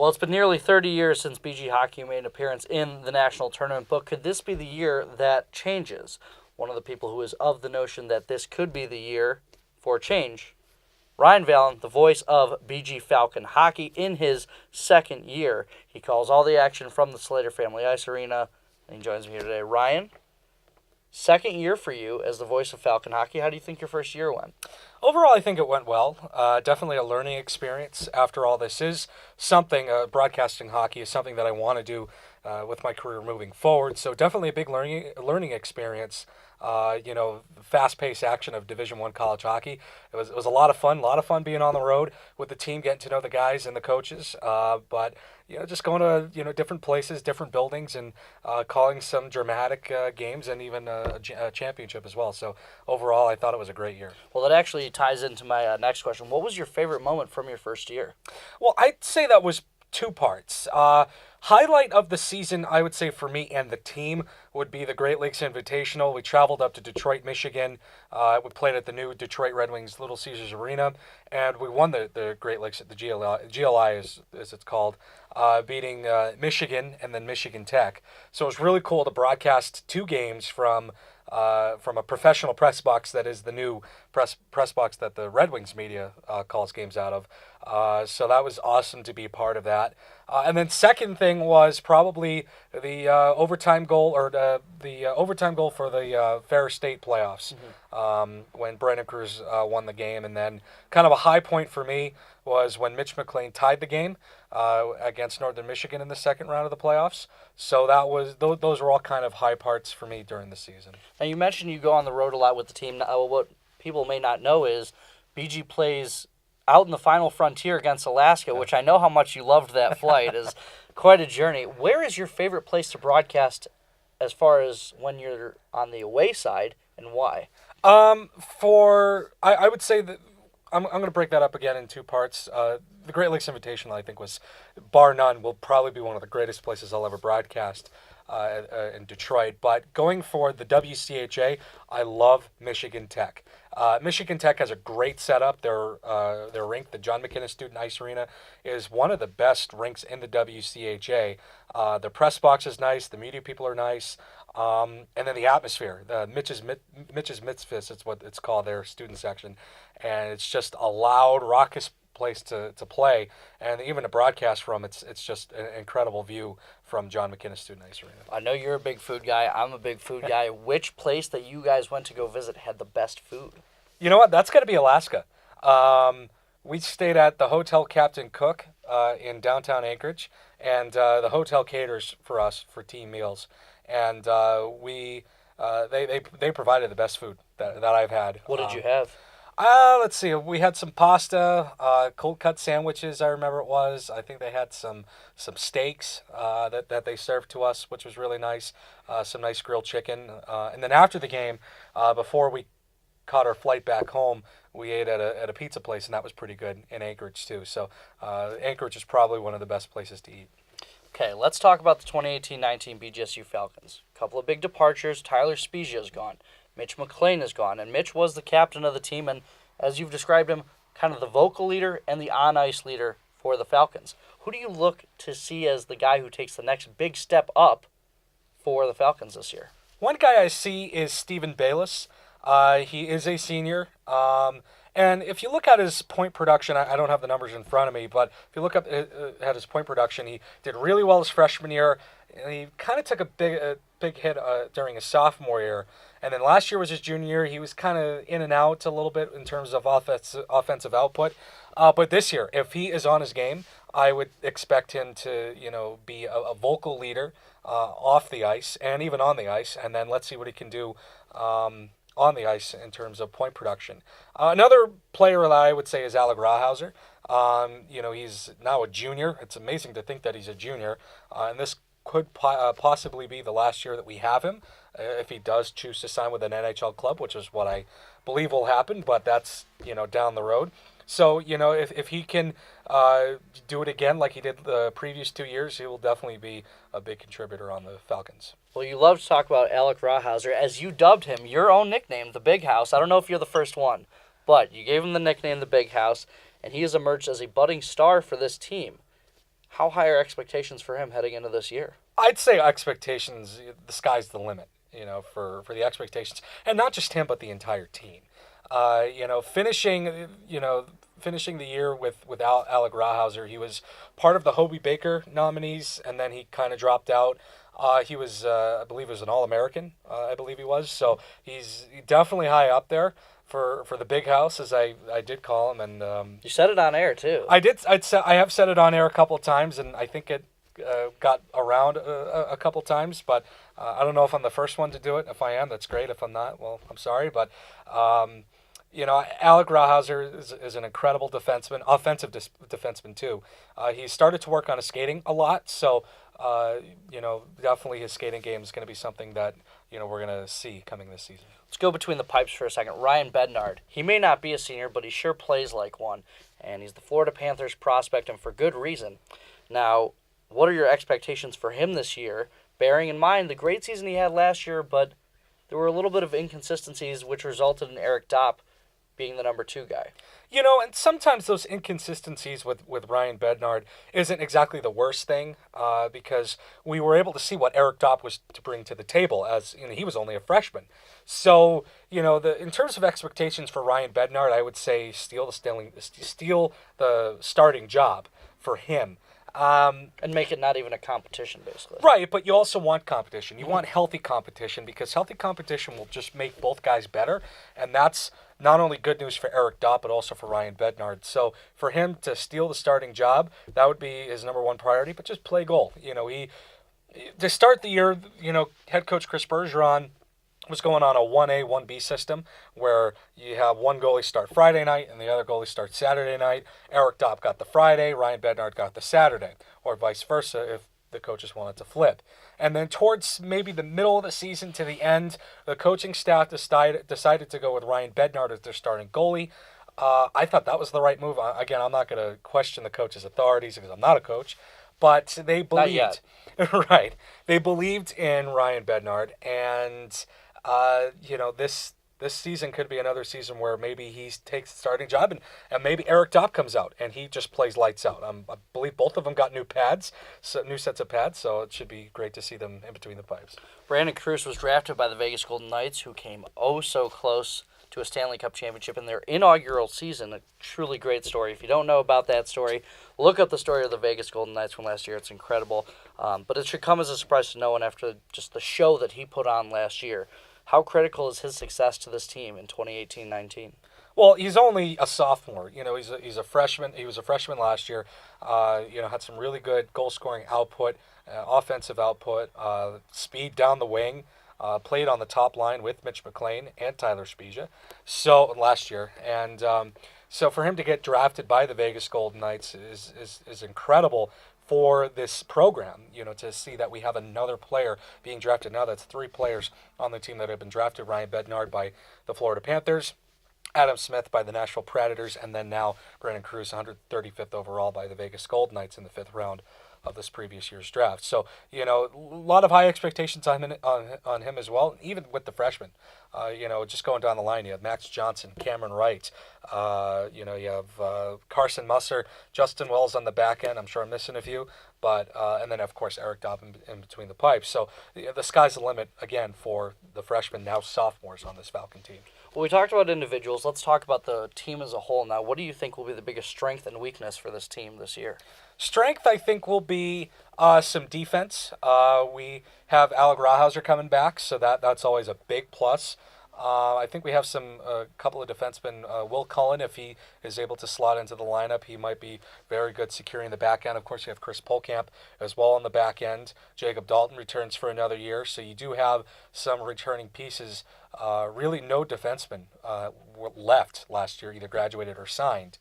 Well, it's been nearly 30 years since BG Hockey made an appearance in the national tournament, but could this be the year that changes? One of the people who is of the notion that this could be the year for change, Ryan Vallon, the voice of BG Falcon Hockey in his second year. He calls all the action from the Slater Family Ice Arena, and he joins me here today. Ryan, second year for you as the voice of Falcon Hockey. How do you think your first year went? Overall, I think it went well. Definitely a learning experience. After all, this is something, broadcasting hockey is something that I want to do with my career moving forward. So definitely a big learning experience. Fast-paced action of Division I college hockey. It was a lot of fun being on the road with the team, getting to know the guys and the coaches. But just going to different places, different buildings, and calling some dramatic games and even a championship as well. So overall, I thought it was a great year. Well, that actually ties into my next question. What was your favorite moment from your first year? Well, I'd say that was two parts. Highlight of the season, I would say for me and the team, would be the Great Lakes Invitational. We traveled up to Detroit, Michigan. We played at the new Detroit Red Wings Little Caesars Arena, and we won the Great Lakes at the GLI as it's called, beating Michigan and then Michigan Tech. So it was really cool to broadcast two games from a professional press box that is the new press box that the Red Wings media calls games out of. So that was awesome to be a part of that. And then second thing was probably the overtime goal or the overtime goal for the Ferris State playoffs, when Brandon Cruz won the game. And then kind of a high point for me was when Mitch McLean tied the game against Northern Michigan in the second round of the playoffs. So that was those were all kind of high parts for me during the season. And you mentioned you go on the road a lot with the team. What people may not know is BG plays out in the final frontier against Alaska, which I know how much you loved that flight. Is quite a journey. Where is your favorite place to broadcast as far as when you're on the away side, and why? I would say that I'm going to break that up again in two parts. The Great Lakes Invitational, I think, was, bar none, will probably be one of the greatest places I'll ever broadcast in Detroit. But going for the WCHA, I love Michigan Tech. Michigan Tech has a great setup. Their rink, the John McInnes Student Ice Arena, is one of the best rinks in the WCHA. The press box is nice. The media people are nice. And then the atmosphere, Mitch's Mitzvahs, it's what it's called, their student section. And it's just a loud, raucous place to play. And even to broadcast from, it's just an incredible view from John McInnes Student Ice Arena. I know you're a big food guy. I'm a big food guy. Which place that you guys went to go visit had the best food? You know what? That's got to be Alaska. We stayed at the Hotel Captain Cook in downtown Anchorage, and the hotel caters for us for team meals. And they provided the best food that I've had. What did you have? Let's see. We had some pasta, cold cut sandwiches. I remember it was. I think they had some steaks that they served to us, which was really nice. Some nice grilled chicken. And then after the game, before we caught our flight back home, we ate at a pizza place, and that was pretty good in Anchorage too. So Anchorage is probably one of the best places to eat. Okay, let's talk about the 2018-19 BGSU Falcons. A couple of big departures. Tyler Spezia is gone. Mitch McLean is gone. And Mitch was the captain of the team, and as you've described him, kind of the vocal leader and the on-ice leader for the Falcons. Who do you look to see as the guy who takes the next big step up for the Falcons this year? One guy I see is Stephen Bayliss. He is a senior. And if you look at his point production, I don't have the numbers in front of me, but if you look up at his point production, he did really well his freshman year. And he kind of took a big hit during his sophomore year. And then last year was his junior year. He was kind of in and out a little bit in terms of offensive output. But this year, if he is on his game, I would expect him to, be a vocal leader off the ice and even on the ice. And then let's see what he can do on the ice in terms of point production. Another player that I would say is Alec Rawhauser. He's now a junior. It's amazing to think that he's a junior. And this could possibly be the last year that we have him if he does choose to sign with an NHL club, which is what I believe will happen, but that's, down the road. So, if he can do it again like he did the previous 2 years, he will definitely be a big contributor on the Falcons. Well, you love to talk about Alec Rawhauser, as you dubbed him your own nickname, the Big House. I don't know if you're the first one, but you gave him the nickname, the Big House, and he has emerged as a budding star for this team. How high are expectations for him heading into this year? I'd say expectations, the sky's the limit, for the expectations. And not just him, but the entire team. Finishing the year without Alec Rawhauser, he was part of the Hobie Baker nominees, and then he kind of dropped out. He was, I believe, he was an All-American. I believe he was. So he's definitely high up there for the big house, as I did call him. And you said it on air too. I did. I have said it on air a couple of times, and I think it got around a couple of times. But I don't know if I'm the first one to do it. If I am, that's great. If I'm not, well, I'm sorry. But Alec Rawhauser is an incredible defenseman, offensive defenseman too. He started to work on his skating a lot, so definitely his skating game is going to be something that we're going to see coming this season. Let's go between the pipes for a second. Ryan Bednard. He may not be a senior, but he sure plays like one, and he's the Florida Panthers prospect, and for good reason. Now, what are your expectations for him this year, bearing in mind the great season he had last year, but there were a little bit of inconsistencies which resulted in Eric Dopp being the number 2 guy? And sometimes those inconsistencies with Ryan Bednard isn't exactly the worst thing, because we were able to see what Eric Dopp was to bring to the table, as he was only a freshman. So, in terms of expectations for Ryan Bednard, I would say steal the starting job for him. And make it not even a competition, basically. Right, but you also want competition. You want healthy competition, because healthy competition will just make both guys better, and that's not only good news for Eric Dopp, but also for Ryan Bednard. So for him to steal the starting job, that would be his number 1 priority, but just play goal. To start the year, head coach Chris Bergeron was going on a 1A, 1B system where you have one goalie start Friday night and the other goalie starts Saturday night. Eric Dopp got the Friday, Ryan Bednard got the Saturday, or vice versa if the coaches wanted to flip. And then towards maybe the middle of the season to the end, the coaching staff decided to go with Ryan Bednard as their starting goalie. I thought that was the right move. Again, I'm not going to question the coach's authorities because I'm not a coach, but they believed. Not yet. Right. They believed in Ryan Bednard, and this season could be another season where maybe he takes the starting job, and maybe Eric Dopp comes out and he just plays lights out. I believe both of them got new sets of pads, so it should be great to see them in between the pipes. Brandon Cruz was drafted by the Vegas Golden Knights, who came so close to a Stanley Cup championship in their inaugural season. A truly great story. If you don't know about that story, look up the story of the Vegas Golden Knights from last year. It's incredible. But it should come as a surprise to no one after just the show that he put on last year. How critical is his success to this team in 2018-19? Well, he's only a sophomore. He's a freshman. He was a freshman last year. Had some really good goal-scoring output, offensive output, speed down the wing. Played on the top line with Mitch McLean and Tyler Spezia last year. And so for him to get drafted by the Vegas Golden Knights is incredible for this program, to see that we have another player being drafted. Now that's 3 players on the team that have been drafted. Ryan Bednard by the Florida Panthers, Adam Smith by the Nashville Predators, and then now Brandon Cruz, 135th overall by the Vegas Golden Knights in the 5th round of this previous year's draft. So, a lot of high expectations on him as well, even with the freshmen. Just going down the line, you have Max Johnson, Cameron Wright, you have Carson Musser, Justin Wells on the back end. I'm sure I'm missing a few, but and then of course Eric Dopp in between the pipes. So the sky's the limit again for the freshmen, now sophomores on this Falcon team. Well, we talked about individuals. Let's talk about the team as a whole now. What do you think will be the biggest strength and weakness for this team this year? Strength, I think, will be some defense. We have Alec Rawhauser coming back, so that's always a big plus. I think we have a couple of defensemen. Will Cullen, if he is able to slot into the lineup, he might be very good securing the back end. Of course, you have Chris Polkamp as well on the back end. Jacob Dalton returns for another year, so you do have some returning pieces. Really no defensemen were left last year, either graduated or signed.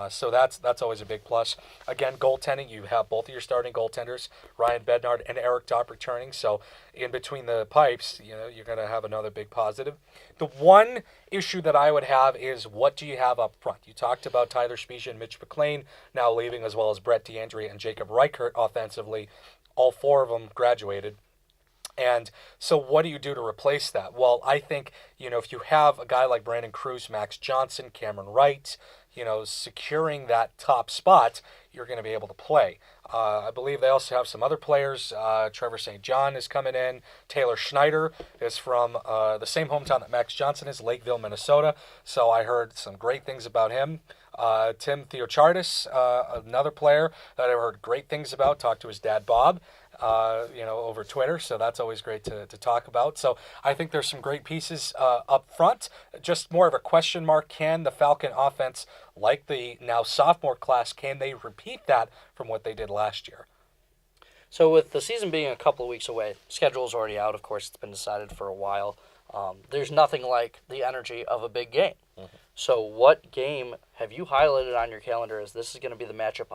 So that's always a big plus. Again, goaltending, you have both of your starting goaltenders, Ryan Bednard and Eric Dopp returning. So in between the pipes, you're going to have another big positive. The one issue that I would have is, what do you have up front? You talked about Tyler Spezia and Mitch McLean now leaving, as well as Brett DeAndrea and Jacob Reichert offensively. All 4 of them graduated. And so what do you do to replace that? Well, I think, if you have a guy like Brandon Cruz, Max Johnson, Cameron Wright, securing that top spot, you're going to be able to play. I believe they also have some other players. Trevor St. John is coming in. Taylor Schneider is from the same hometown that Max Johnson is, Lakeville, Minnesota. So I heard some great things about him. Tim Theochartis, another player that I heard great things about. Talked to his dad, Bob, over Twitter. So that's always great to talk about. So I think there's some great pieces up front. Just more of a question mark. Can the Falcon offense, like the now sophomore class, can they repeat that from what they did last year? So with the season being a couple of weeks away, schedule's already out. Of course, it's been decided for a while. There's nothing like the energy of a big game. Mm-hmm. So what game have you highlighted on your calendar as this is going to be the matchup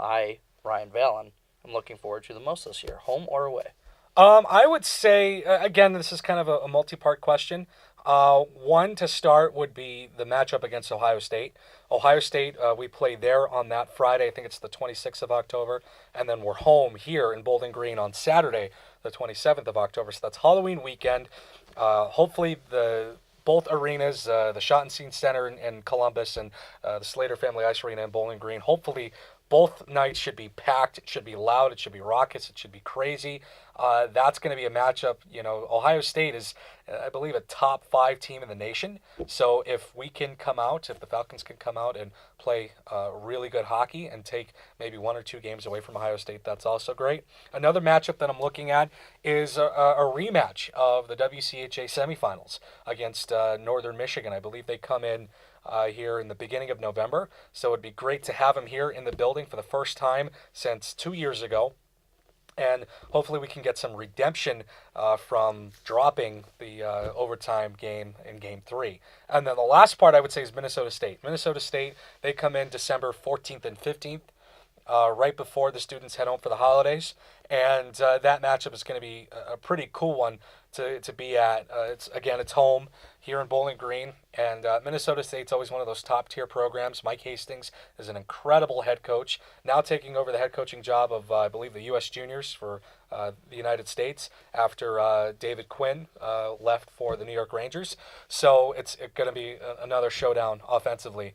Ryan Vallon, am looking forward to the most this year, home or away? I would say, again, this is kind of a multi-part question. One to start would be the matchup against Ohio State. Ohio State, we play there on that Friday. I think it's the 26th of October. And then we're home here in Bowling Green on Saturday, the 27th of October. So that's Halloween weekend. Hopefully both arenas, the Schottenstein Center in Columbus and the Slater Family Ice Arena in Bowling Green, hopefully both nights should be packed. It should be loud. It should be raucous. It should be crazy. That's going to be a matchup. Ohio State is, I believe, a top 5 team in the nation. So if the Falcons can come out and play really good hockey and take maybe 1 or 2 games away from Ohio State, that's also great. Another matchup that I'm looking at is a rematch of the WCHA semifinals against Northern Michigan. I believe they come in here in the beginning of November. So it'd be great to have him here in the building for the first time since 2 years ago. And hopefully we can get some redemption from dropping the overtime game in Game 3. And then the last part I would say is Minnesota State. Minnesota State, they come in December 14th and 15th, right before the students head home for the holidays. And that matchup is going to be a pretty cool one to be at. It's home here in Bowling Green, and Minnesota State's always one of those top-tier programs. Mike Hastings is an incredible head coach, now taking over the head coaching job of, I believe, the U.S. Juniors for the United States after David Quinn left for the New York Rangers. So it's going to be another showdown offensively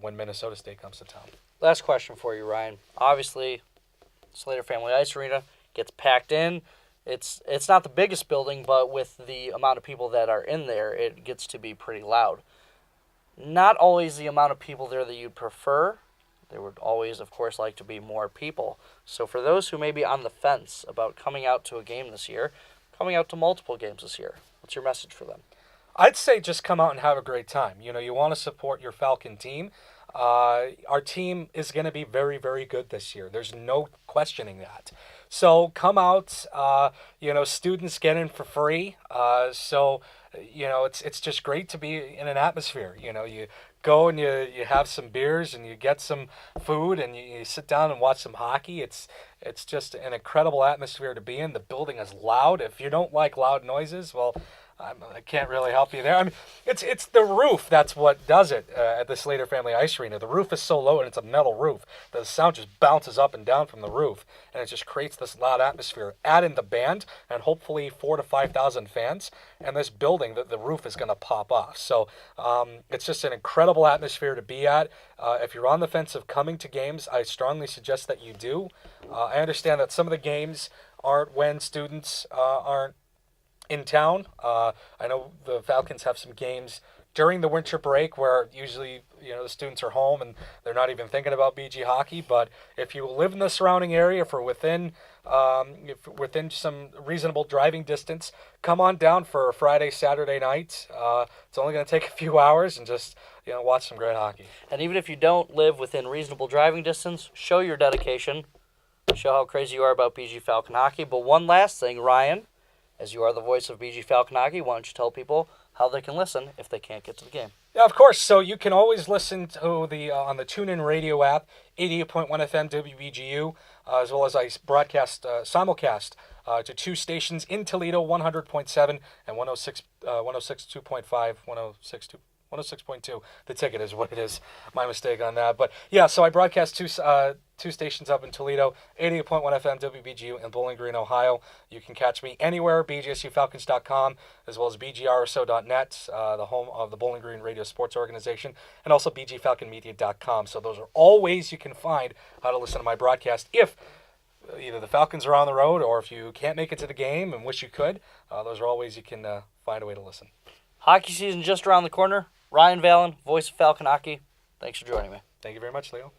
when Minnesota State comes to town. Last question for you, Ryan. Obviously, Slater Family Ice Arena gets packed in. It's not the biggest building, but with the amount of people that are in there, it gets to be pretty loud. Not always the amount of people there that you'd prefer. There would always, of course, like to be more people. So for those who may be on the fence about coming out to a game this year, coming out to multiple games this year, what's your message for them? I'd say just come out and have a great time. You want to support your Falcon team. Our team is going to be very, very good this year. There's no questioning that. So come out, students get in for free. It's just great to be in an atmosphere. You go and you have some beers and you get some food and you sit down and watch some hockey. It's just an incredible atmosphere to be in. The building is loud. If you don't like loud noises, well, I can't really help you there. I mean, it's the roof that's what does it at the Slater Family Ice Arena. The roof is so low and it's a metal roof. The sound just bounces up and down from the roof, and it just creates this loud atmosphere. Add in the band and hopefully 4,000 to 5,000 fans, and this building, the roof is going to pop off. So it's just an incredible atmosphere to be at. If you're on the fence of coming to games, I strongly suggest that you do. I understand that some of the games aren't when students aren't in town. I know the Falcons have some games during the winter break where usually the students are home and they're not even thinking about BG hockey. But if you live in the surrounding area, if within some reasonable driving distance, come on down for a Friday, Saturday night. It's only going to take a few hours and just watch some great hockey. And even if you don't live within reasonable driving distance, show your dedication. Show how crazy you are about BG Falcon Hockey. But one last thing, Ryan, as you are the voice of BG Falcon Hockey, why don't you tell people how they can listen if they can't get to the game? Yeah, of course. So you can always listen to the on the TuneIn Radio app, 88.1 FM WBGU, as well as I broadcast simulcast to 2 stations in Toledo, 100.7 and 106.2. 106.2. The ticket is what it is. My mistake on that. But yeah, so I broadcast two stations up in Toledo, 88.1 FM WBGU in Bowling Green, Ohio. You can catch me anywhere, bgsufalcons.com, as well as bgrso.net, the home of the Bowling Green Radio Sports Organization, and also bgfalconmedia.com. So those are all ways you can find how to listen to my broadcast if either the Falcons are on the road, or if you can't make it to the game and wish you could, those are all ways you can find a way to listen. Hockey season just around the corner. Ryan Vallon, voice of Falcon Hockey. Thanks for joining me. Thank you very much, Leo.